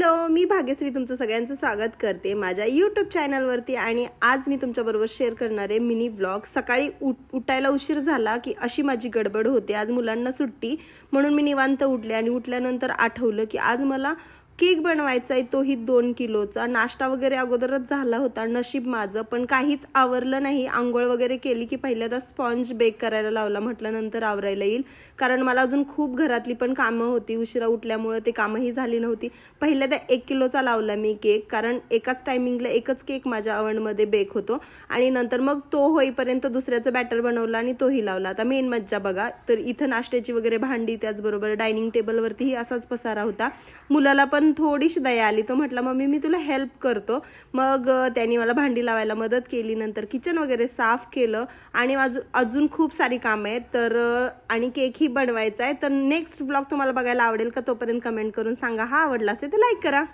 Hello, मी भाग्यश्री तुमचं सगळ्यांचं स्वागत करते माझ्या यूट्यूब चॅनलवरती। आणि आज मी तुमच्याबरोबर शेअर करणार आहे मिनी व्लॉग। सकाळी उठायला उशीर झाला की अशी माझी गडबड होते। आज मुलांना सुट्टी म्हणून मी निवांत उठले आणि उठल्यानंतर आठवलं की आज मला केक बनवायचा आहे, तोही 2 किलोचा। नाश्ता वगैरे अगोदरच झाला होता, नशीब माझं पण काहीच आवरलं नाही। आंघोळ वगैरे केली की पहिल्यांदा स्पॉन्ज बेक करायला लावला, म्हटलं नंतर आवरायला येईल, कारण मला अजून खूप घरातली पण कामं होती। उशिरा उठल्यामुळे ते कामही झाली नव्हती। पहिल्यांदा 1 किलोचा लावला मी केक, कारण एकाच टायमिंगला एकच केक माझ्या ओव्हनमध्ये बेक होतो। आणि नंतर मग तो होईपर्यंत दुसऱ्याचं बॅटर बनवला आणि तोही लावला। आता मेन मज्जा बघा, तर इथं नाश्त्याची वगैरे भांडी, त्याचबरोबर डायनिंग टेबलवरतीही असाच पसारा होता। मुलाला पण थोडीशी दया आली, तो म्हटला मम्मी मी तुला हेल्प करतो। मग त्यांनी मला भांडी लावायला मदत केली, नंतर किचन वगैरे साफ केलं आणि अजून खूप सारी कामं आहेत। तर आणि केकही बनवायचा आहे। तर नेक्स्ट व्लॉग तुम्हाला बघायला आवडेल का? तोपर्यंत कमेंट करून सांगा। हा आवडला असेल तर लाईक करा।